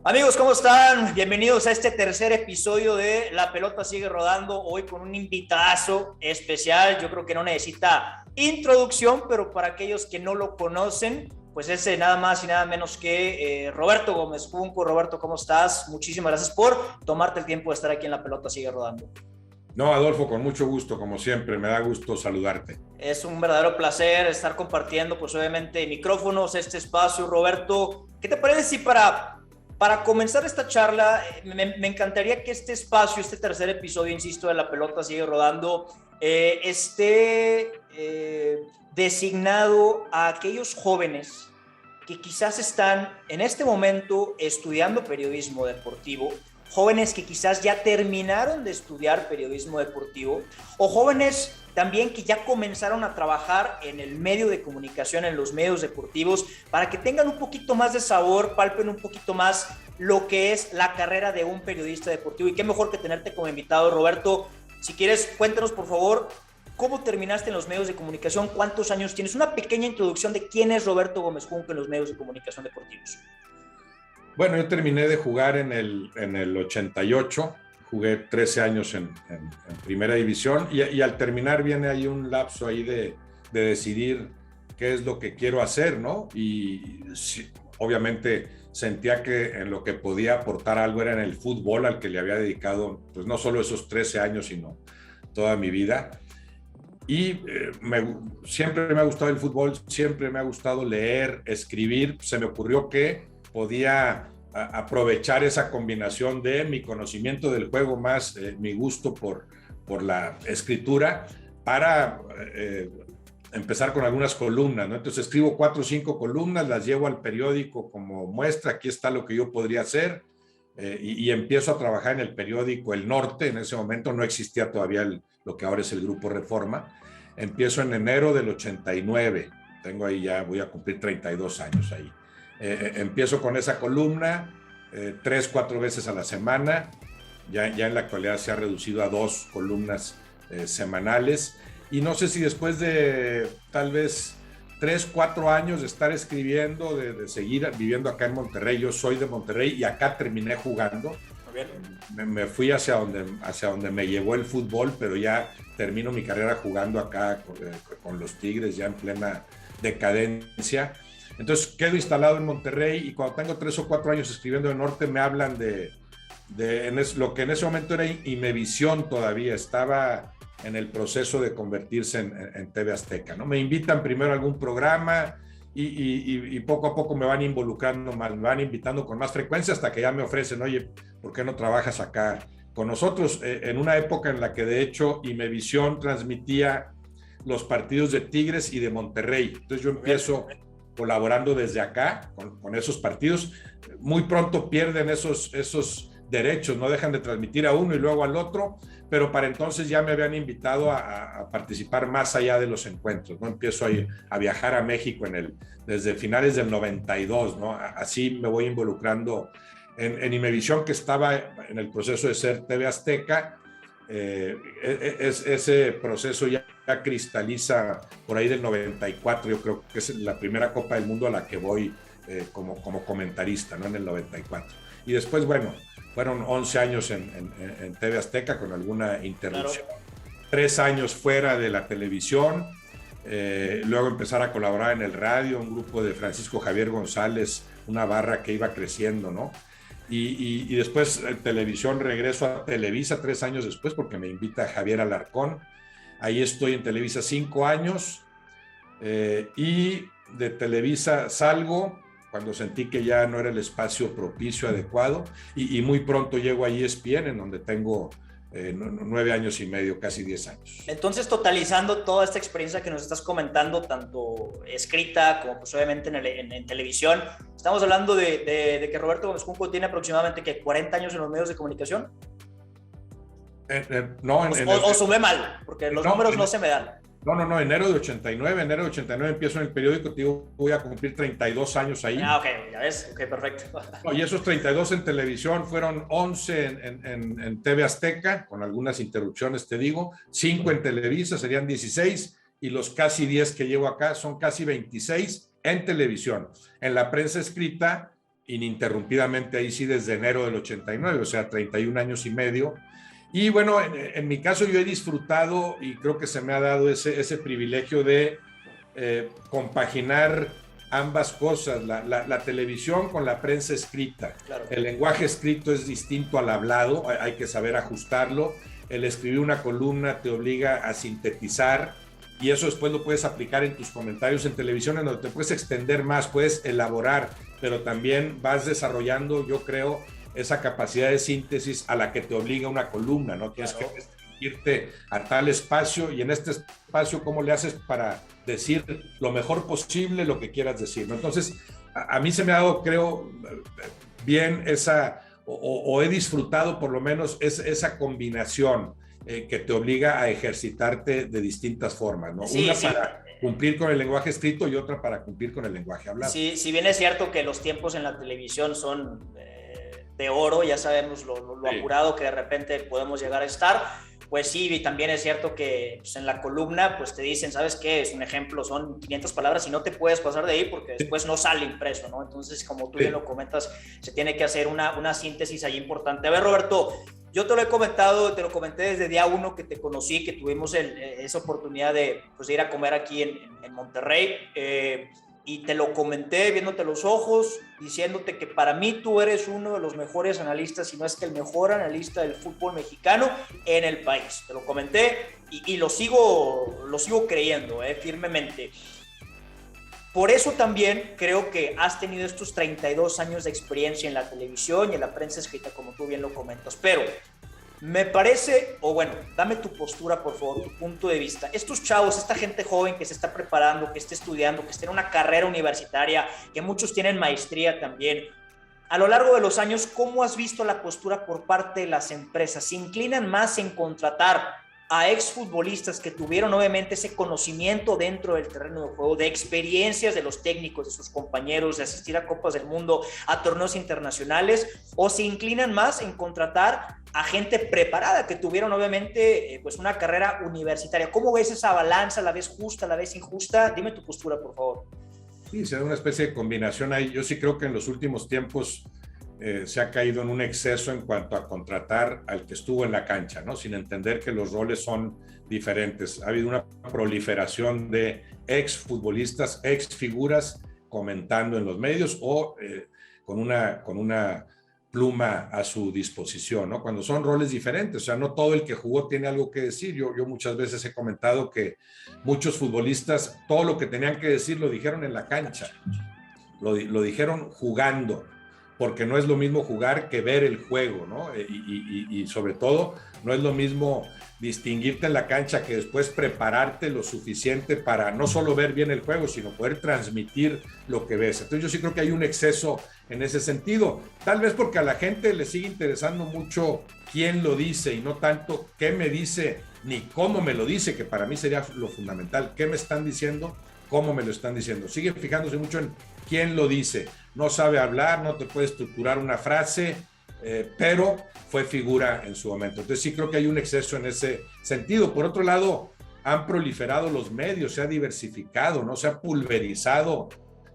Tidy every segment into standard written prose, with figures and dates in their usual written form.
Amigos, ¿cómo están? Bienvenidos a este tercer episodio de La Pelota Sigue Rodando, hoy con un invitadazo especial. Yo creo que no necesita introducción, pero para aquellos que no lo conocen, pues es nada más y nada menos que Roberto Gómez Junco. Roberto, ¿cómo estás? Muchísimas gracias por tomarte el tiempo de estar aquí en La Pelota Sigue Rodando. No, Adolfo, con mucho gusto, como siempre, me da gusto saludarte. Es un verdadero placer estar compartiendo, pues obviamente, micrófonos, este espacio. Roberto, ¿qué te parece si para comenzar esta charla, me encantaría que este espacio, este tercer episodio, insisto, de La Pelota Sigue Rodando, esté designado a aquellos jóvenes que quizás están en este momento estudiando periodismo deportivo, jóvenes que quizás ya terminaron de estudiar periodismo deportivo, o jóvenes también que ya comenzaron a trabajar en el medio de comunicación, en los medios deportivos, para que tengan un poquito más de sabor, palpen un poquito más lo que es la carrera de un periodista deportivo. Y qué mejor que tenerte como invitado, Roberto. Si quieres, cuéntanos, por favor, ¿cómo terminaste en los medios de comunicación? ¿Cuántos años tienes? Una pequeña introducción de quién es Roberto Gómez Junco en los medios de comunicación deportivos. Bueno, yo terminé de jugar en el 88, jugué 13 años en primera división y al terminar viene ahí un lapso ahí de decidir qué es lo que quiero hacer, ¿no? Y sí, obviamente sentía que en lo que podía aportar algo era en el fútbol, al que le había dedicado pues no solo esos 13 años, sino toda mi vida. Y siempre me ha gustado el fútbol, siempre me ha gustado leer, escribir. Se me ocurrió que podía aprovechar esa combinación de mi conocimiento del juego más mi gusto por la escritura para empezar con algunas columnas, ¿no? Entonces escribo 4 o 5 columnas, las llevo al periódico como muestra, aquí está lo que yo podría hacer, y empiezo a trabajar en el periódico El Norte. En ese momento no existía todavía lo que ahora es el Grupo Reforma. Empiezo en enero del 89, tengo ahí ya, voy a cumplir 32 años ahí. Empiezo con esa columna 3, 4 veces a la semana. Ya en la actualidad se ha reducido a 2 columnas semanales. Y no sé si después de tal vez 3, 4 años de estar escribiendo, de seguir viviendo acá en Monterrey, yo soy de Monterrey y acá terminé jugando. Me fui hacia donde me llevó el fútbol, pero ya termino mi carrera jugando acá con los Tigres, ya en plena decadencia. Entonces quedo instalado en Monterrey y cuando tengo 3 o 4 años escribiendo en Norte me hablan de lo que en ese momento era Imevisión. Todavía estaba en el proceso de convertirse en TV Azteca, ¿no? Me invitan primero a algún programa y poco a poco me van involucrando más, me van invitando con más frecuencia hasta que ya me ofrecen, oye, ¿por qué no trabajas acá con nosotros? En una época en la que de hecho Imevisión transmitía los partidos de Tigres y de Monterrey. Entonces yo empiezo colaborando desde acá con esos partidos. Muy pronto pierden esos derechos, no dejan de transmitir a uno y luego al otro, pero para entonces ya me habían invitado a participar más allá de los encuentros, ¿no? Empiezo a viajar a México desde finales del 92, ¿no? Así me voy involucrando en Imevisión, que estaba en el proceso de ser TV Azteca. Ese proceso ya cristaliza por ahí del 94, yo creo que es la primera Copa del Mundo a la que voy como comentarista, ¿no? En el 94. Y después, bueno, fueron 11 años en TV Azteca con alguna interrupción. Claro. 3 años fuera de la televisión, luego empezar a colaborar en el radio, un grupo de Francisco Javier González, una barra que iba creciendo, ¿no? Y después en televisión regreso a Televisa 3 años después porque me invita Javier Alarcón. Ahí estoy en Televisa 5 años y de Televisa salgo cuando sentí que ya no era el espacio propicio, adecuado, y muy pronto llego a ESPN, en donde tengo 9 años y medio, casi 10 años. Entonces, totalizando toda esta experiencia que nos estás comentando, tanto escrita como pues obviamente en televisión, estamos hablando de que Roberto Gómez Junco tiene aproximadamente ¿qué? 40 años en los medios de comunicación. No, o sumé mal, porque los números no se me dan. No, enero de 89 empiezo en el periódico, te digo, voy a cumplir 32 años ahí. Ah, ok, ya ves, ok, perfecto. No, y esos 32 en televisión fueron 11 en TV Azteca, con algunas interrupciones, te digo, 5 en Televisa, serían 16, y los casi 10 que llevo acá son casi 26 en televisión. En la prensa escrita ininterrumpidamente ahí sí desde enero del 89, o sea, 31 años y medio. Y bueno, en mi caso yo he disfrutado y creo que se me ha dado ese privilegio de compaginar ambas cosas, la televisión con la prensa escrita. Claro. El lenguaje escrito es distinto al hablado, hay que saber ajustarlo. El escribir una columna te obliga a sintetizar y eso después lo puedes aplicar en tus comentarios en televisión, en donde te puedes extender más, puedes elaborar, pero también vas desarrollando, yo creo, esa capacidad de síntesis a la que te obliga una columna, ¿no? Tienes que restringirte a tal espacio y en este espacio, ¿cómo le haces para decir lo mejor posible lo que quieras decir, ¿no? Entonces, a mí se me ha dado, creo, bien esa, o he disfrutado por lo menos esa combinación que te obliga a ejercitarte de distintas formas, ¿no? Sí, Una sí. para cumplir con el lenguaje escrito y otra para cumplir con el lenguaje hablado. Sí, si bien es cierto que los tiempos en la televisión son de oro, ya sabemos lo Sí. apurado que de repente podemos llegar a estar, pues sí, y también es cierto que pues, en la columna pues te dicen, ¿sabes qué? Es un ejemplo, son 500 palabras y no te puedes pasar de ahí porque después no sale impreso, ¿no? Entonces, como tú bien lo comentas, se tiene que hacer una síntesis ahí importante. A ver, Roberto, yo te lo he comentado, te lo comenté desde día uno que te conocí, que tuvimos esa oportunidad de, pues, de ir a comer aquí en Monterrey, y te lo comenté viéndote los ojos, diciéndote que para mí tú eres uno de los mejores analistas, si no es que el mejor analista del fútbol mexicano en el país. Te lo comenté y lo sigo creyendo firmemente. Por eso también creo que has tenido estos 32 años de experiencia en la televisión y en la prensa escrita, como tú bien lo comentas. Pero me parece, o bueno, dame tu postura, por favor, tu punto de vista. Estos chavos, esta gente joven que se está preparando, que está estudiando, que está en una carrera universitaria, que muchos tienen maestría también, a lo largo de los años, ¿cómo has visto la postura por parte de las empresas? ¿Se inclinan más en contratar a exfutbolistas que tuvieron obviamente ese conocimiento dentro del terreno de juego, de experiencias de los técnicos, de sus compañeros, de asistir a Copas del Mundo, a torneos internacionales, o se inclinan más en contratar a gente preparada que tuvieron obviamente pues una carrera universitaria? ¿Cómo ves esa balanza? ¿La ves justa? ¿La ves injusta? Dime tu postura, por favor. Sí, se da una especie de combinación ahí. Yo sí creo que en los últimos tiempos se ha caído en un exceso en cuanto a contratar al que estuvo en la cancha, ¿no? Sin entender que los roles son diferentes. Ha habido una proliferación de exfutbolistas, exfiguras comentando en los medios o con una pluma a su disposición, ¿no? Cuando son roles diferentes, o sea, no todo el que jugó tiene algo que decir. Yo muchas veces he comentado que muchos futbolistas todo lo que tenían que decir lo dijeron en la cancha, lo dijeron jugando, porque no es lo mismo jugar que ver el juego, ¿no? Y sobre todo, no es lo mismo distinguirte en la cancha que después prepararte lo suficiente para no solo ver bien el juego, sino poder transmitir lo que ves. Entonces yo sí creo que hay un exceso en ese sentido, tal vez porque a la gente le sigue interesando mucho quién lo dice y no tanto qué me dice ni cómo me lo dice, que para mí sería lo fundamental. ¿Qué me están diciendo? ¿Cómo me lo están diciendo? Sigue fijándose mucho en quién lo dice. No sabe hablar, no te puede estructurar una frase, pero fue figura en su momento. Entonces sí creo que hay un exceso en ese sentido. Por otro lado, han proliferado los medios, se ha diversificado, ¿no? Se ha pulverizado.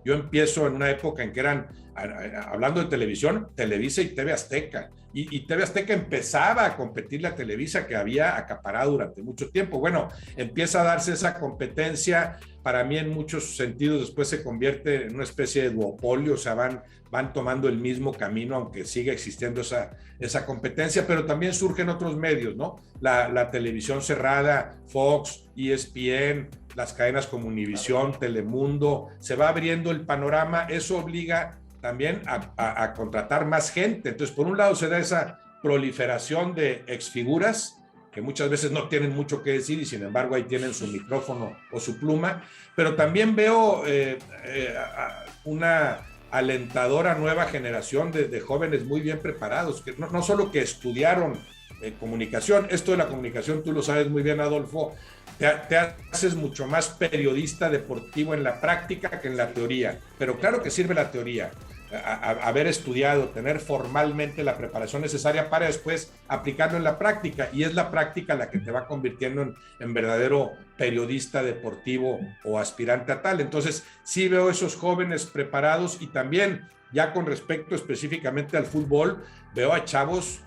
Yo empiezo en una época en que eran, hablando de televisión, Televisa y TV Azteca. Y TV Azteca empezaba a competirle a Televisa, que había acaparado durante mucho tiempo. Bueno, empieza a darse esa competencia. Para mí, en muchos sentidos, después se convierte en una especie de duopolio, o sea, van tomando el mismo camino, aunque siga existiendo esa competencia, pero también surgen otros medios, ¿no? La televisión cerrada, Fox, ESPN, las cadenas como Univisión, Telemundo, se va abriendo el panorama. Eso obliga también a contratar más gente. Entonces, por un lado se da esa proliferación de exfiguras que muchas veces no tienen mucho que decir y sin embargo ahí tienen su micrófono o su pluma, pero también veo una alentadora nueva generación de jóvenes muy bien preparados, que no solo que estudiaron comunicación. Esto de la comunicación, tú lo sabes muy bien, Adolfo, te haces mucho más periodista deportivo en la práctica que en la teoría, pero claro que sirve la teoría, haber estudiado, tener formalmente la preparación necesaria para después aplicarlo en la práctica, y es la práctica la que te va convirtiendo en verdadero periodista deportivo o aspirante a tal. Entonces sí veo esos jóvenes preparados, y también ya con respecto específicamente al fútbol, veo a chavos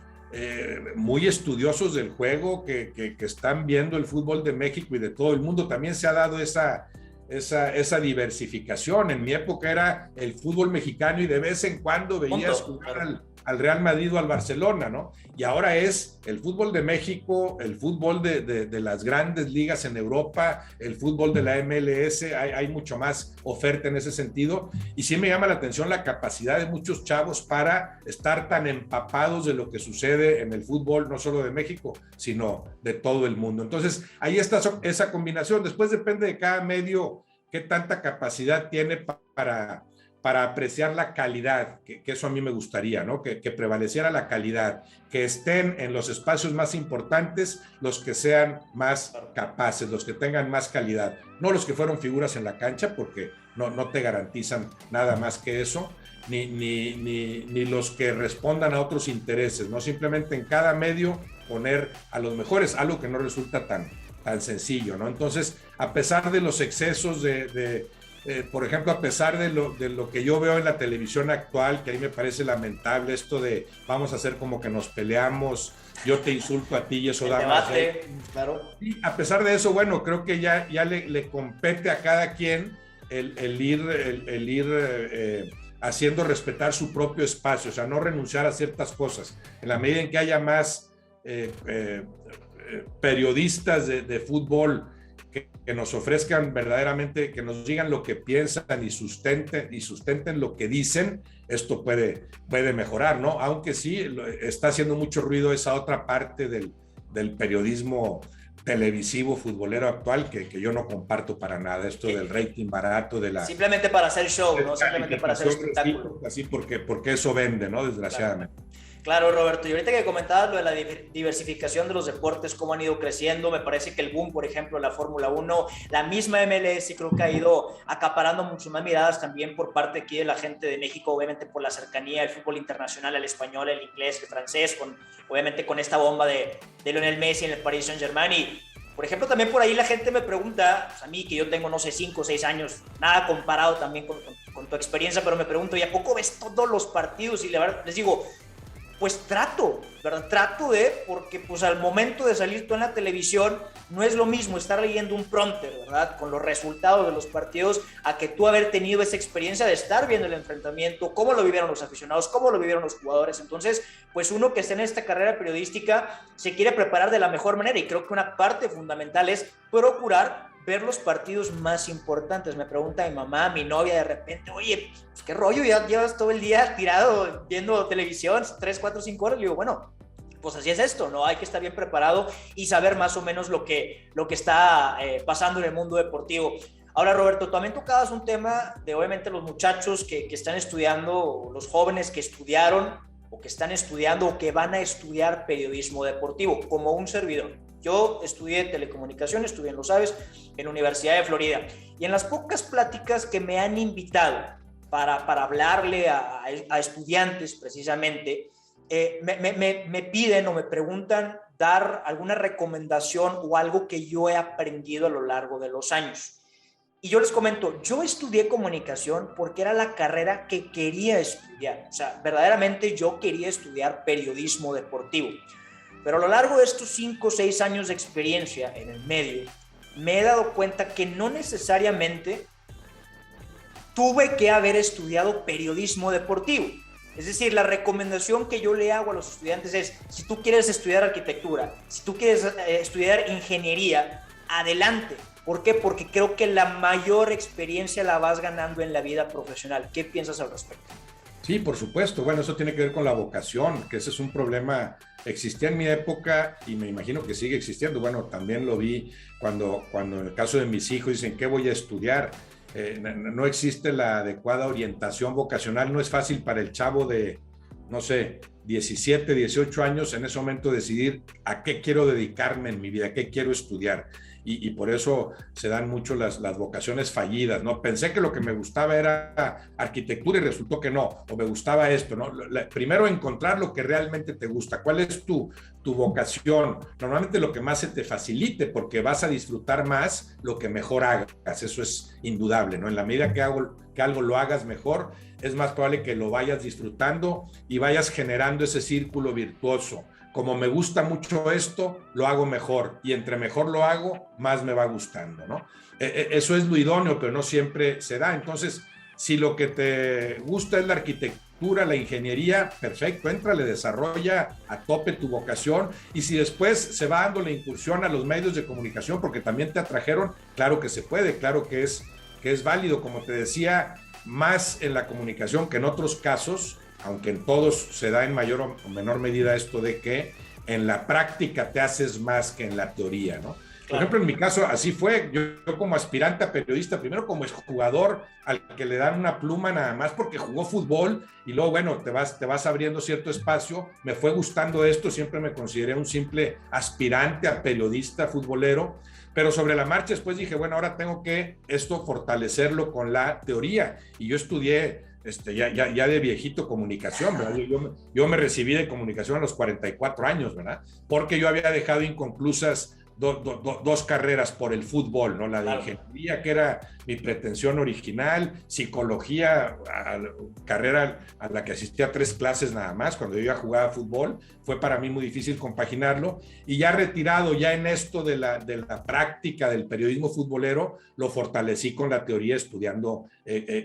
muy estudiosos del juego que están viendo el fútbol de México y de todo el mundo. También se ha dado esa diversificación. En mi época era el fútbol mexicano y de vez en cuando veías jugar al Real Madrid o al Barcelona, ¿no? Y ahora es el fútbol de México, el fútbol de las grandes ligas en Europa, el fútbol de la MLS. Hay mucho más oferta en ese sentido, y sí me llama la atención la capacidad de muchos chavos para estar tan empapados de lo que sucede en el fútbol, no solo de México, sino de todo el mundo. Entonces ahí está esa combinación. Después depende de cada medio qué tanta capacidad tiene para apreciar la calidad, que eso a mí me gustaría, ¿no? Que prevaleciera la calidad, que estén en los espacios más importantes los que sean más capaces, los que tengan más calidad, no los que fueron figuras en la cancha, porque no te garantizan nada más que eso, ni los que respondan a otros intereses, ¿no? Simplemente en cada medio poner a los mejores, algo que no resulta tan sencillo, ¿no? Entonces, a pesar de los excesos por ejemplo, a pesar de lo que yo veo en la televisión actual, que a mí me parece lamentable, esto de vamos a hacer como que nos peleamos, yo te insulto a ti y eso da más. Claro. Y a pesar de eso, bueno, creo que ya le compete a cada quien el ir haciendo respetar su propio espacio, o sea, no renunciar a ciertas cosas. En la medida en que haya más periodistas de fútbol que nos ofrezcan verdaderamente, que nos digan lo que piensan y sustenten lo que dicen, esto puede mejorar, ¿no? Aunque sí, está haciendo mucho ruido esa otra parte del periodismo televisivo futbolero actual que yo no comparto para nada, esto del rating barato, simplemente para hacer show, ¿no? Simplemente para hacer espectáculo. Así porque eso vende, ¿no? Desgraciadamente. Claro, Roberto, y ahorita que comentabas lo de la diversificación de los deportes, cómo han ido creciendo, me parece que el boom, por ejemplo, de la Fórmula 1, la misma MLS, creo que ha ido acaparando mucho más miradas también por parte aquí de la gente de México, obviamente por la cercanía del fútbol internacional, el español, el inglés, el francés, obviamente con esta bomba de Lionel Messi en el Paris Saint-Germain. Y, por ejemplo, también por ahí la gente me pregunta, pues a mí que yo tengo, no sé, 5 o 6 años, nada comparado también con tu experiencia, pero me pregunto, ¿y a poco ves todos los partidos? Y la verdad, les digo, pues trato, ¿verdad? Porque pues al momento de salir tú en la televisión no es lo mismo estar leyendo un prompter, ¿verdad? Con los resultados de los partidos, a que tú haber tenido esa experiencia de estar viendo el enfrentamiento, cómo lo vivieron los aficionados, cómo lo vivieron los jugadores. Entonces, pues uno que está en esta carrera periodística se quiere preparar de la mejor manera, y creo que una parte fundamental es procurar ver los partidos más importantes. Me pregunta mi mamá, mi novia de repente, oye, pues qué rollo, ya llevas todo el día tirado viendo televisión, 3, 4, 5 horas. Le digo, bueno, pues así es esto, ¿no? Hay que estar bien preparado y saber más o menos lo que está pasando en el mundo deportivo. Ahora, Roberto, también tocabas un tema de, obviamente, los muchachos que están estudiando, los jóvenes que estudiaron o que están estudiando o que van a estudiar periodismo deportivo, como un servidor. Yo estudié telecomunicaciones, tú bien lo sabes, en la Universidad de Florida. Y en las pocas pláticas que me han invitado para hablarle a estudiantes precisamente, me piden o me preguntan dar alguna recomendación o algo que yo he aprendido a lo largo de los años. Y yo les comento, yo estudié comunicación porque era la carrera que quería estudiar. O sea, verdaderamente yo quería estudiar periodismo deportivo. Pero a lo largo de estos 5 o 6 años de experiencia en el medio, me he dado cuenta que no necesariamente tuve que haber estudiado periodismo deportivo. Es decir, la recomendación que yo le hago a los estudiantes es, si tú quieres estudiar arquitectura, si tú quieres estudiar ingeniería, adelante. ¿Por qué? Porque creo que la mayor experiencia la vas ganando en la vida profesional. ¿Qué piensas al respecto? Sí, por supuesto. Bueno, eso tiene que ver con la vocación, que ese es un problema. Existía en mi época y me imagino que sigue existiendo. Bueno, también lo vi cuando en el caso de mis hijos dicen, ¿qué voy a estudiar? No existe la adecuada orientación vocacional. No es fácil para el chavo de, no sé, 17, 18 años en ese momento decidir a qué quiero dedicarme en mi vida, qué quiero estudiar. y por eso se dan mucho las vocaciones fallidas, ¿no? Pensé que lo que me gustaba era arquitectura y resultó que no, o me gustaba esto, ¿no? Primero encontrar lo que realmente te gusta, cuál es tu vocación, normalmente lo que más se te facilite, porque vas a disfrutar más lo que mejor hagas, eso es indudable, ¿no? En la medida que algo lo hagas mejor, es más probable que lo vayas disfrutando y vayas generando ese círculo virtuoso. Como me gusta mucho esto, lo hago mejor, y entre mejor lo hago, más me va gustando, ¿no? Eso es lo idóneo, pero no siempre se da. Entonces, si lo que te gusta es la arquitectura, la ingeniería, perfecto, éntrale, desarrolla a tope tu vocación, y si después se va dando la incursión a los medios de comunicación, porque también te atrajeron, claro que se puede, claro que es válido, como te decía, más en la comunicación que en otros casos, aunque en todos se da en mayor o menor medida esto de que en la práctica te haces más que en la teoría, ¿no? Por ejemplo, en mi caso así fue, yo como aspirante a periodista, primero como jugador al que le dan una pluma nada más porque jugó fútbol, y luego, bueno, te vas abriendo cierto espacio, me fue gustando esto, siempre me consideré un simple aspirante a periodista futbolero, pero sobre la marcha después dije, bueno, ahora tengo que esto fortalecerlo con la teoría, y yo estudié ya de viejito comunicación, ¿verdad? Yo me recibí de comunicación a los 44 años, ¿verdad? Porque yo había dejado inconclusas dos carreras por el fútbol, ¿no? La de ingeniería, que era mi pretensión original, psicología, carrera a la que asistía 3 clases nada más, cuando yo ya jugaba fútbol, fue para mí muy difícil compaginarlo, y ya retirado, ya en esto de la práctica del periodismo futbolero, lo fortalecí con la teoría estudiando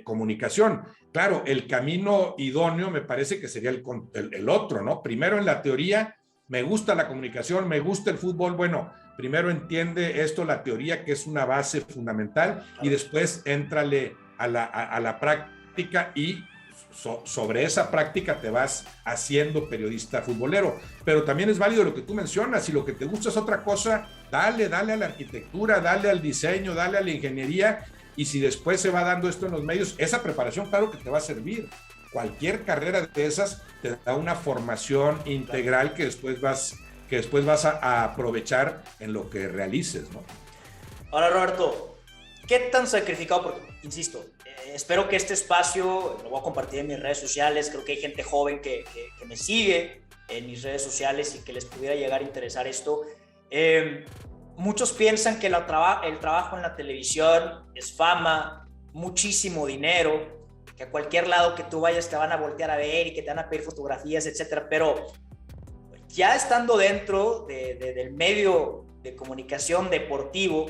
comunicación. Claro, el camino idóneo me parece que sería el otro, ¿no? Primero en la teoría, me gusta la comunicación, me gusta el fútbol, bueno, primero entiende esto, la teoría, que es una base fundamental, y después éntrale a la práctica, y sobre esa práctica te vas haciendo periodista futbolero. Pero también es válido lo que tú mencionas, si lo que te gusta es otra cosa, dale a la arquitectura, dale al diseño, dale a la ingeniería, y si después se va dando esto en los medios, esa preparación claro que te va a servir. Cualquier carrera de esas te da una formación integral que después vas a aprovechar en lo que realices, ¿no? Ahora, Roberto, ¿qué tan sacrificado? Porque, insisto, espero que este espacio lo voy a compartir en mis redes sociales. Creo que hay gente joven que me sigue en mis redes sociales y que les pudiera llegar a interesar esto. Muchos piensan que el trabajo en la televisión es fama, muchísimo dinero, que a cualquier lado que tú vayas te van a voltear a ver y que te van a pedir fotografías, etcétera. Pero ya estando dentro del medio de comunicación deportivo,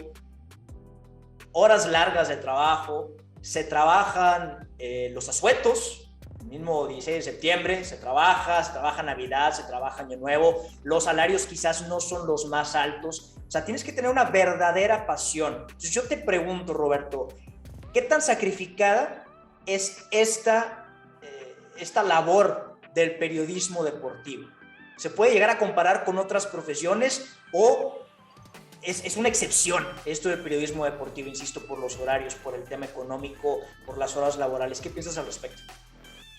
horas largas de trabajo, se trabajan los asuetos, el mismo 16 de septiembre, se trabaja Navidad, se trabaja Año Nuevo, los salarios quizás no son los más altos, o sea, tienes que tener una verdadera pasión. Entonces yo te pregunto, Roberto, ¿qué tan sacrificada es esta labor del periodismo deportivo? ¿Se puede llegar a comparar con otras profesiones o es una excepción esto del periodismo deportivo, insisto, por los horarios, por el tema económico, por las horas laborales? ¿Qué piensas al respecto?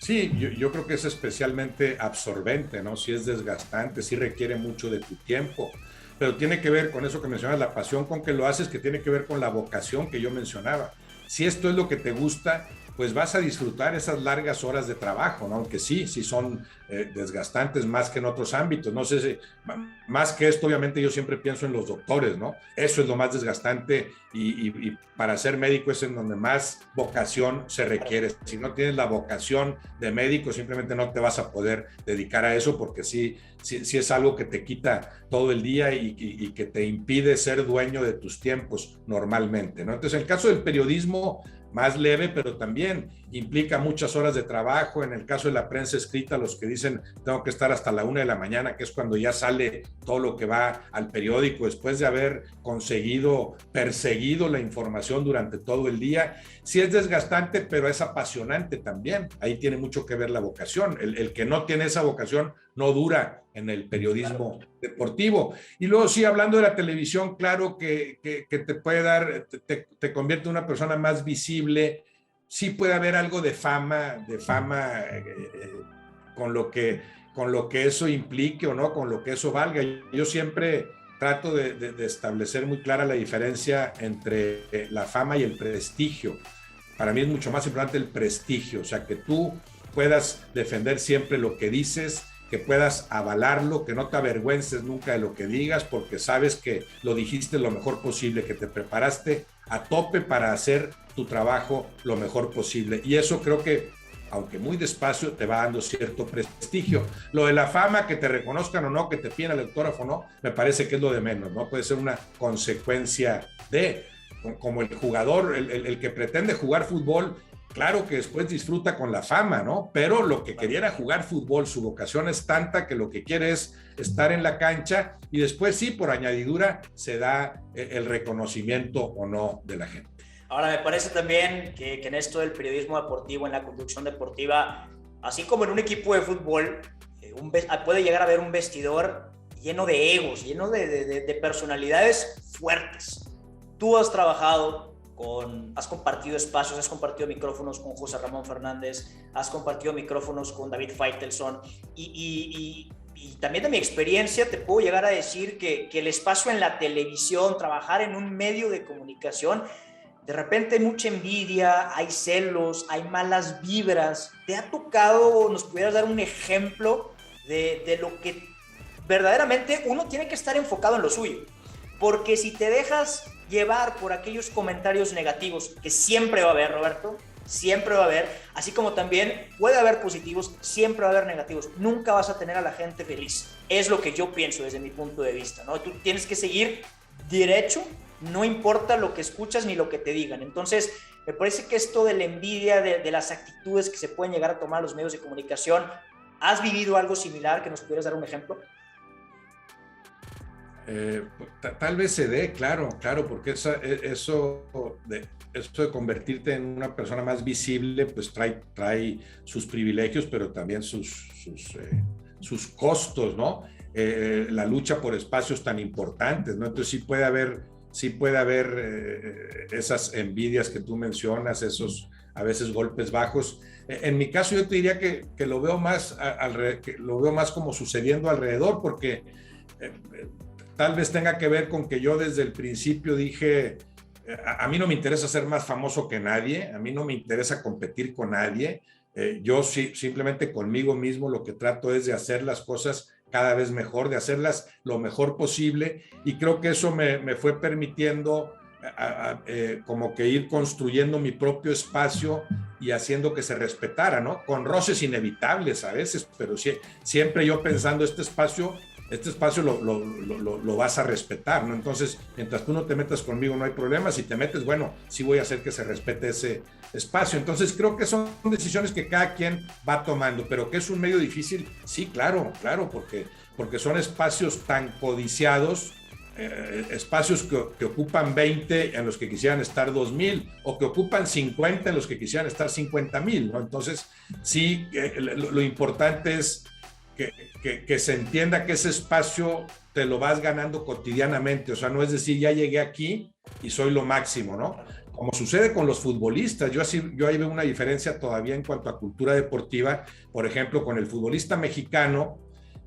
Sí, yo creo que es especialmente absorbente, ¿no? Sí es desgastante, sí requiere mucho de tu tiempo, pero tiene que ver con eso que mencionas, la pasión con que lo haces, que tiene que ver con la vocación que yo mencionaba. Si esto es lo que te gusta, pues vas a disfrutar esas largas horas de trabajo, ¿no? Aunque sí son desgastantes más que en otros ámbitos. No sé si, más que esto, obviamente yo siempre pienso en los doctores, ¿no? Eso es lo más desgastante, y para ser médico es en donde más vocación se requiere. Si no tienes la vocación de médico, simplemente no te vas a poder dedicar a eso, porque sí es algo que te quita todo el día y que te impide ser dueño de tus tiempos normalmente, ¿no? Entonces, en el caso del periodismo, más leve, pero también implica muchas horas de trabajo. En el caso de la prensa escrita, los que dicen tengo que estar hasta la 1 de la mañana, que es cuando ya sale todo lo que va al periódico, después de haber perseguido la información durante todo el día. Sí es desgastante, pero es apasionante también. Ahí tiene mucho que ver la vocación. El que no tiene esa vocación no dura en el periodismo deportivo. Y luego sí, hablando de la televisión, claro que te puede dar, te convierte en una persona más visible. Sí puede haber algo de fama con lo que eso implique o no, con lo que eso valga. Yo siempre trato de establecer muy clara la diferencia entre la fama y el prestigio. Para mí es mucho más importante el prestigio, o sea, que tú puedas defender siempre lo que dices, que puedas avalarlo, que no te avergüences nunca de lo que digas, porque sabes que lo dijiste lo mejor posible, que te preparaste a tope para hacer tu trabajo lo mejor posible. Y eso creo que, aunque muy despacio, te va dando cierto prestigio. Lo de la fama, que te reconozcan o no, que te pidan el autógrafo o no, me parece que es lo de menos, ¿no? Puede ser una consecuencia de, como el jugador, el que pretende jugar fútbol, claro que después disfruta con la fama, ¿no? Pero lo que quería era jugar fútbol, su vocación es tanta que lo que quiere es estar en la cancha y después sí, por añadidura, se da el reconocimiento o no de la gente. Ahora, me parece también que en esto del periodismo deportivo, en la conducción deportiva, así como en un equipo de fútbol, puede llegar a haber un vestidor lleno de egos, lleno de personalidades fuertes. Tú has trabajado has compartido espacios, has compartido micrófonos con José Ramón Fernández, has compartido micrófonos con David Faitelson y también de mi experiencia te puedo llegar a decir que el espacio en la televisión, trabajar en un medio de comunicación, de repente hay mucha envidia, hay celos, hay malas vibras. ¿Te ha tocado, nos pudieras dar un ejemplo de lo que verdaderamente uno tiene que estar enfocado en lo suyo? Porque si te dejas llevar por aquellos comentarios negativos, que siempre va a haber, Roberto, siempre va a haber, así como también puede haber positivos, siempre va a haber negativos. Nunca vas a tener a la gente feliz. Es lo que yo pienso desde mi punto de vista, ¿no? Tú tienes que seguir derecho, no importa lo que escuchas ni lo que te digan. Entonces, me parece que esto de la envidia, de las actitudes que se pueden llegar a tomar los medios de comunicación, ¿has vivido algo similar? ¿Que nos pudieras dar un ejemplo? Tal vez se dé, claro, porque eso de convertirte en una persona más visible, pues trae sus privilegios, pero también sus costos, ¿no? La lucha por espacios tan importantes, ¿no? Entonces sí puede haber esas envidias que tú mencionas, esos a veces golpes bajos. En mi caso yo te diría que lo veo más como sucediendo alrededor, porque tal vez tenga que ver con que yo desde el principio dije, a mí no me interesa ser más famoso que nadie, a mí no me interesa competir con nadie, yo simplemente conmigo mismo lo que trato es de hacer las cosas cada vez mejor, de hacerlas lo mejor posible, y creo que eso me fue permitiendo como que ir construyendo mi propio espacio y haciendo que se respetara, ¿no? Con roces inevitables a veces, pero siempre yo pensando este espacio lo vas a respetar, ¿no? Entonces, mientras tú no te metas conmigo no hay problema, si te metes, bueno, sí voy a hacer que se respete ese espacio. Entonces, creo que son decisiones que cada quien va tomando, pero que es un medio difícil, sí, claro, porque son espacios tan codiciados, espacios que ocupan 20 en los que quisieran estar 2,000 o que ocupan 50 en los que quisieran estar 50,000, ¿no? Entonces, sí, lo importante es que se entienda que ese espacio te lo vas ganando cotidianamente, o sea, no es decir, ya llegué aquí y soy lo máximo, ¿no? Como sucede con los futbolistas, yo ahí veo una diferencia todavía en cuanto a cultura deportiva, por ejemplo, con el futbolista mexicano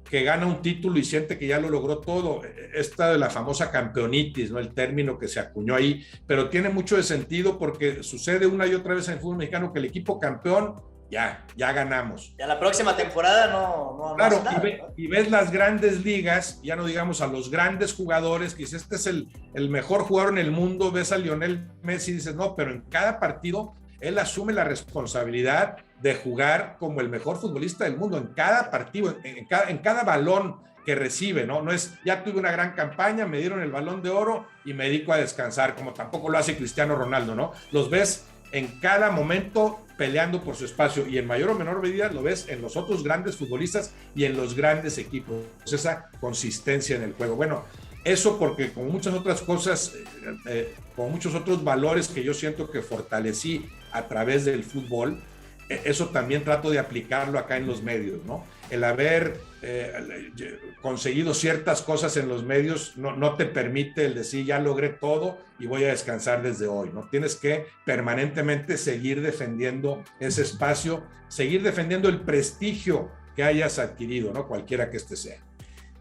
que gana un título y siente que ya lo logró todo, esta de la famosa campeonitis, ¿no? El término que se acuñó ahí, pero tiene mucho de sentido porque sucede una y otra vez en el fútbol mexicano que el equipo campeón ya ganamos. Ya la próxima temporada no claro, nada, y ves las grandes ligas, ya no digamos a los grandes jugadores, que dices, este es el mejor jugador en el mundo, ves a Lionel Messi y dices, no, pero en cada partido él asume la responsabilidad de jugar como el mejor futbolista del mundo, en cada partido, en cada balón que recibe, ¿no? No es, ya tuve una gran campaña, me dieron el Balón de Oro y me dedico a descansar, como tampoco lo hace Cristiano Ronaldo, ¿no? Los ves en cada momento peleando por su espacio, y en mayor o menor medida lo ves en los otros grandes futbolistas y en los grandes equipos, esa consistencia en el juego. Bueno, eso porque con muchas otras cosas, con muchos otros valores que yo siento que fortalecí a través del fútbol, eso también trato de aplicarlo acá en los medios, ¿no? El haber conseguido ciertas cosas en los medios no te permite el decir ya logré todo y voy a descansar desde hoy, ¿no? Tienes que permanentemente seguir defendiendo ese espacio, seguir defendiendo el prestigio que hayas adquirido, ¿no? Cualquiera que este sea.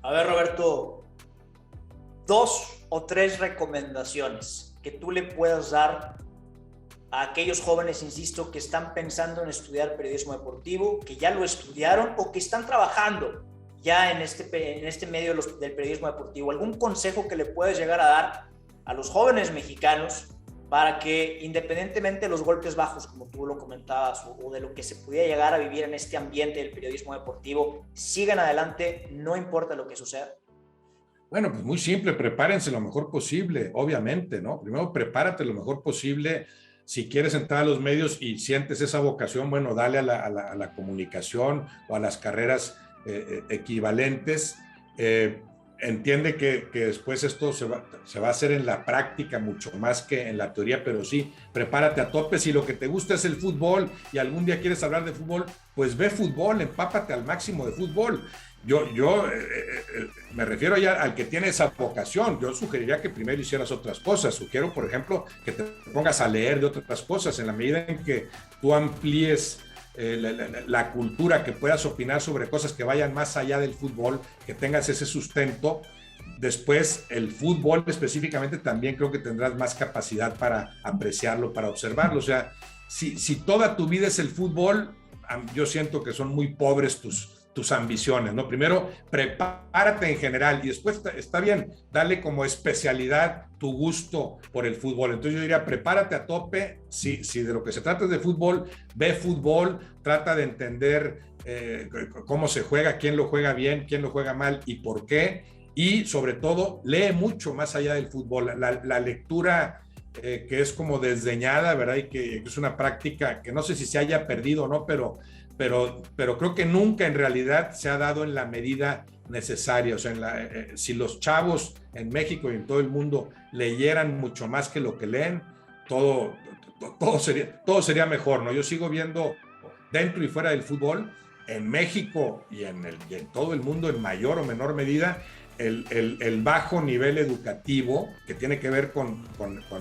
A ver, Roberto, 2 o 3 recomendaciones que tú le puedas dar a aquellos jóvenes, insisto, que están pensando en estudiar periodismo deportivo, que ya lo estudiaron o que están trabajando ya en este medio del periodismo deportivo. ¿Algún consejo que le puedes llegar a dar a los jóvenes mexicanos para que, independientemente de los golpes bajos, como tú lo comentabas, o de lo que se pudiera llegar a vivir en este ambiente del periodismo deportivo, sigan adelante, no importa lo que suceda? Bueno, pues muy simple, prepárense lo mejor posible, obviamente, ¿no? Primero prepárate lo mejor posible. Si quieres entrar a los medios y sientes esa vocación, bueno, dale a la comunicación o a las carreras equivalentes. Entiende que después esto se va a hacer en la práctica mucho más que en la teoría, pero sí, prepárate a tope. Si lo que te gusta es el fútbol y algún día quieres hablar de fútbol, pues ve fútbol, empápate al máximo de fútbol. Yo me refiero ya al que tiene esa vocación. Yo sugeriría que primero hicieras otras cosas. Sugiero, por ejemplo, que te pongas a leer de otras cosas. En la medida en que tú amplíes la cultura, que puedas opinar sobre cosas que vayan más allá del fútbol, que tengas ese sustento, después el fútbol específicamente también creo que tendrás más capacidad para apreciarlo, para observarlo. O sea, si toda tu vida es el fútbol, yo siento que son muy pobres tus ambiciones, ¿no? Primero, prepárate en general y después está bien, dale como especialidad tu gusto por el fútbol. Entonces yo diría, prepárate a tope. Si de lo que se trata es de fútbol, ve fútbol, trata de entender cómo se juega, quién lo juega bien, quién lo juega mal y por qué. Y sobre todo, lee mucho más allá del fútbol. La lectura que es como desdeñada, ¿verdad? Y que es una práctica que no sé si se haya perdido o no, pero creo que nunca en realidad se ha dado en la medida necesaria. O sea, si los chavos en México y en todo el mundo leyeran mucho más que lo que leen, todo sería mejor, ¿no? Yo sigo viendo dentro y fuera del fútbol, en México y en todo el mundo, en mayor o menor medida, el bajo nivel educativo, que tiene que ver con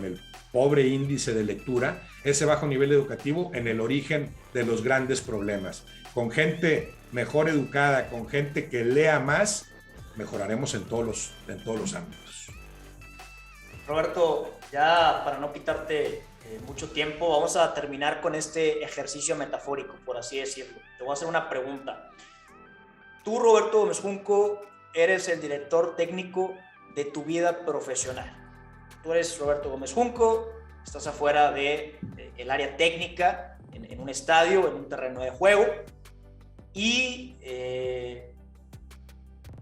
el pobre índice de lectura, ese bajo nivel educativo en el origen de los grandes problemas. Con gente mejor educada, con gente que lea más, mejoraremos en todos los ámbitos. Roberto, ya para no quitarte mucho tiempo, vamos a terminar con este ejercicio metafórico, por así decirlo. Te voy a hacer una pregunta. Tú, Roberto Gómez Junco, eres el director técnico de tu vida profesional. Tú eres Roberto Gómez Junco, estás afuera del área técnica, en un estadio, en un terreno de juego, y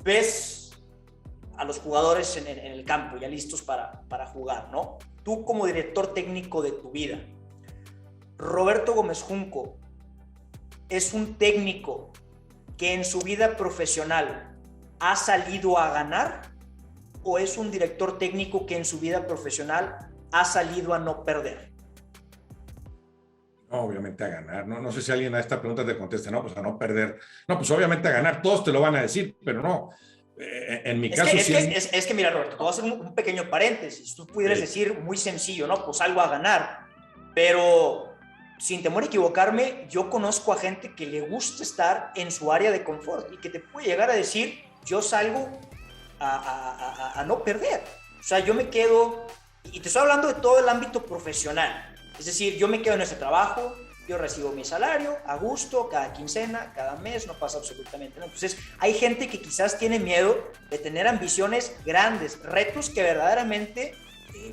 ves a los jugadores en el campo ya listos para jugar, ¿no? Tú como director técnico de tu vida, Roberto Gómez Junco es un técnico que en su vida profesional ha salido a ganar, o es un director técnico que en su vida profesional ha salido a no perder? No, obviamente a ganar. No sé si alguien a esta pregunta te conteste, no, pues a no perder. No, pues obviamente a ganar, todos te lo van a decir, pero no. En mi caso sí. Es que mira, Roberto, te voy a hacer un pequeño paréntesis. Tú pudieras decir muy sencillo, ¿no? Pues algo a ganar. Pero sin temor a equivocarme, yo conozco a gente que le gusta estar en su área de confort y que te puede llegar a decir, yo salgo a no perder. O sea, yo me quedo, y te estoy hablando de todo el ámbito profesional. Es decir, yo me quedo en ese trabajo, yo recibo mi salario a gusto, cada quincena, cada mes, no pasa absolutamente nada. Entonces, hay gente que quizás tiene miedo de tener ambiciones grandes, retos que verdaderamente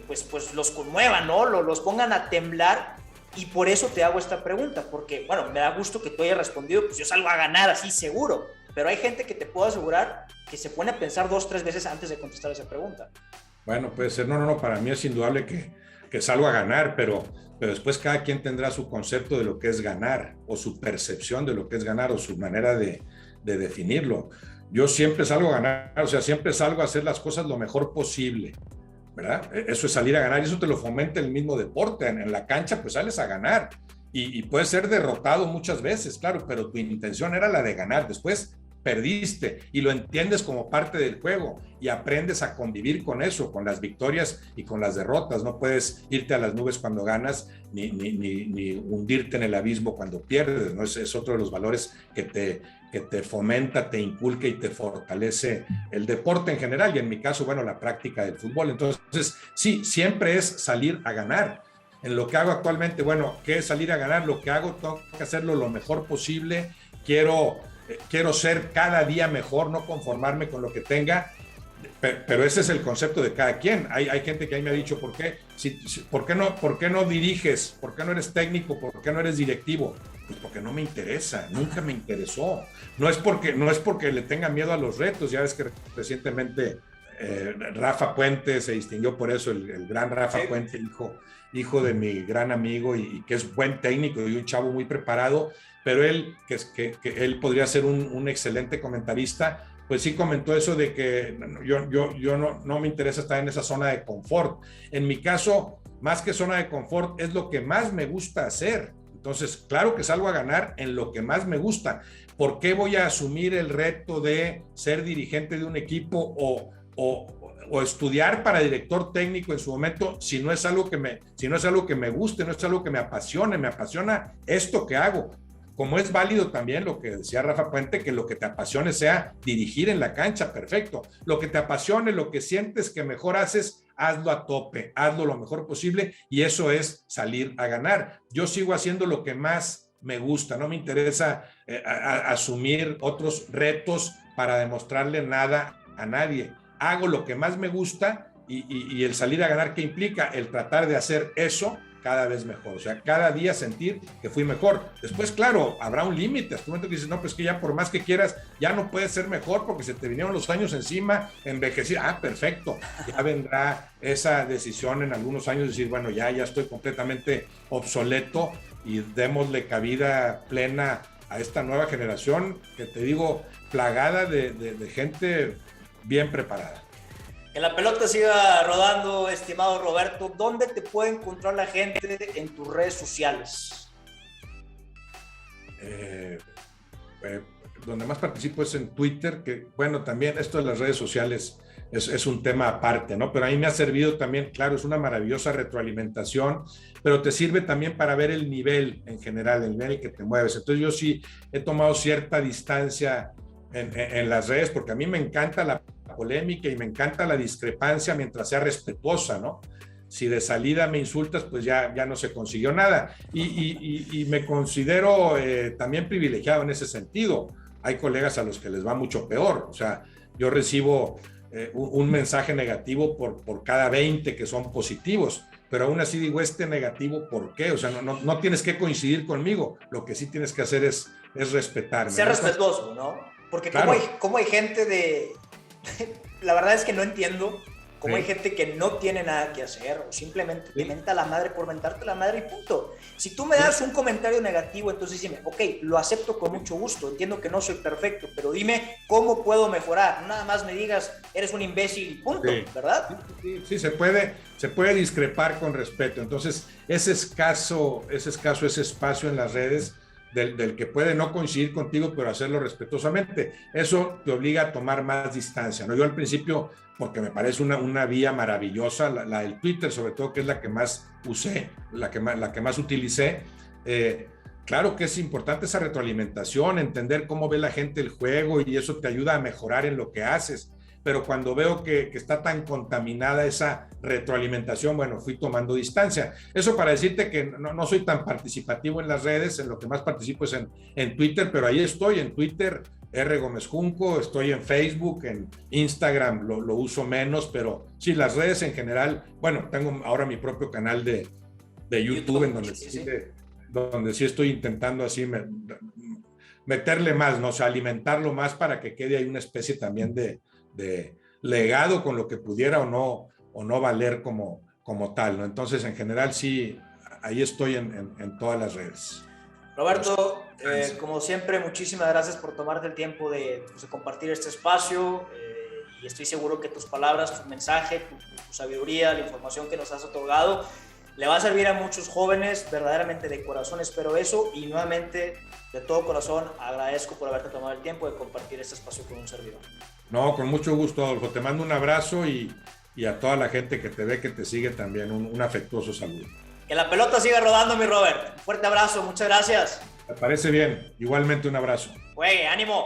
pues los conmuevan, ¿no? Los pongan a temblar. Y por eso te hago esta pregunta, porque, bueno, me da gusto que tú hayas respondido, pues yo salgo a ganar así seguro. Pero hay gente que te puedo asegurar que se pone a pensar 2 o 3 veces antes de contestar esa pregunta. Bueno, puede ser. No, para mí es indudable que salgo a ganar, pero después cada quien tendrá su concepto de lo que es ganar, o su percepción de lo que es ganar, o su manera de definirlo. Yo siempre salgo a ganar, o sea, siempre salgo a hacer las cosas lo mejor posible, ¿verdad? Eso es salir a ganar, y eso te lo fomenta el mismo deporte. En la cancha, pues sales a ganar, y puedes ser derrotado muchas veces, claro, pero tu intención era la de ganar. Después perdiste y lo entiendes como parte del juego y aprendes a convivir con eso, con las victorias y con las derrotas. No puedes irte a las nubes cuando ganas ni hundirte en el abismo cuando pierdes, ¿no? Es otro de los valores que te fomenta, te inculca y te fortalece el deporte en general y en mi caso, bueno, la práctica del fútbol. Entonces, sí, siempre es salir a ganar. En lo que hago actualmente, bueno, ¿qué es salir a ganar? Lo que hago, tengo que hacerlo lo mejor posible. Quiero ser cada día mejor, no conformarme con lo que tenga, pero ese es el concepto de cada quien. Hay gente que ahí me ha dicho, ¿por qué no diriges? ¿Por qué no eres técnico? ¿Por qué no eres directivo? Pues porque no me interesa, nunca me interesó. No es porque le tenga miedo a los retos. Ya ves que recientemente Rafa Puente se distinguió por eso, el gran Rafa Puente, hijo de mi gran amigo y que es buen técnico y un chavo muy preparado, pero él, que él podría ser un excelente comentarista, pues sí comentó eso de que yo no me interesa estar en esa zona de confort. En mi caso, más que zona de confort, es lo que más me gusta hacer. Entonces, claro que salgo a ganar en lo que más me gusta. ¿Por qué voy a asumir el reto de ser dirigente de un equipo o estudiar para director técnico en su momento si no es algo que me guste, no es algo que me apasiona esto que hago? Como es válido también lo que decía Rafa Puente, que lo que te apasione sea dirigir en la cancha, perfecto. Lo que te apasione, lo que sientes que mejor haces, hazlo a tope, hazlo lo mejor posible y eso es salir a ganar. Yo sigo haciendo lo que más me gusta, no me interesa asumir otros retos para demostrarle nada a nadie. Hago lo que más me gusta y el salir a ganar, ¿qué implica? El tratar de hacer eso cada vez mejor, o sea, cada día sentir que fui mejor. Después, claro, habrá un límite, hasta el momento que dices, no, pues que ya por más que quieras, ya no puedes ser mejor porque se te vinieron los años encima, envejecer, perfecto, ya vendrá esa decisión en algunos años, decir, bueno, ya estoy completamente obsoleto y démosle cabida plena a esta nueva generación, que te digo, plagada de gente bien preparada. Que la pelota siga rodando, estimado Roberto. ¿Dónde te puede encontrar la gente en tus redes sociales? Donde más participo es en Twitter, que bueno, también esto de las redes sociales es un tema aparte, ¿no? Pero a mí me ha servido también, claro, es una maravillosa retroalimentación, pero te sirve también para ver el nivel en general, el nivel que te mueves. Entonces yo sí he tomado cierta distancia en las redes, porque a mí me encanta la polémica y me encanta la discrepancia mientras sea respetuosa, ¿no? Si de salida me insultas, pues ya no se consiguió nada. Y me considero también privilegiado en ese sentido. Hay colegas a los que les va mucho peor. O sea, yo recibo un mensaje negativo por cada 20 que son positivos, pero aún así digo, negativo, ¿por qué? O sea, no tienes que coincidir conmigo. Lo que sí tienes que hacer es respetarme. Ser respetuoso, ¿no? Porque claro, ¿cómo hay gente la verdad es que no entiendo cómo hay gente que no tiene nada que hacer o simplemente te menta la madre por mentarte la madre y punto. Si tú me das un comentario negativo, entonces dime, ok, lo acepto con mucho gusto, entiendo que no soy perfecto, pero dime cómo puedo mejorar. Nada más me digas, eres un imbécil, punto, ¿verdad? Sí, se puede discrepar con respeto. Entonces, ese espacio en las redes del que puede no coincidir contigo, pero hacerlo respetuosamente. Eso te obliga a tomar más distancia, ¿no? Yo al principio, porque me parece una vía maravillosa, la del Twitter, sobre todo, que es la que más usé, la que más utilicé. Claro que es importante esa retroalimentación, entender cómo ve la gente el juego y eso te ayuda a mejorar en lo que haces. Pero cuando veo que está tan contaminada esa retroalimentación, bueno, fui tomando distancia. Eso para decirte que no soy tan participativo en las redes, en lo que más participo es en Twitter, pero ahí estoy, en Twitter, R. Gómez Junco, estoy en Facebook, en Instagram lo uso menos, pero sí, las redes en general, bueno, tengo ahora mi propio canal de YouTube, en donde sí estoy intentando así meterle más, ¿no? O sea, alimentarlo más para que quede ahí una especie también de legado con lo que pudiera o no valer como tal, ¿no? Entonces, en general, sí, ahí estoy en todas las redes. Roberto, como siempre, muchísimas gracias por tomarte el tiempo de compartir este espacio y estoy seguro que tus palabras, tu mensaje, tu sabiduría, la información que nos has otorgado le va a servir a muchos jóvenes, verdaderamente de corazón espero eso, y nuevamente de todo corazón agradezco por haberte tomado el tiempo de compartir este espacio con un servidor. No, con mucho gusto, Adolfo. Te mando un abrazo y a toda la gente que te ve, que te sigue también, un afectuoso saludo. Que la pelota siga rodando, mi Robert. Un fuerte abrazo, muchas gracias. Me parece bien. Igualmente un abrazo. Güey, ánimo.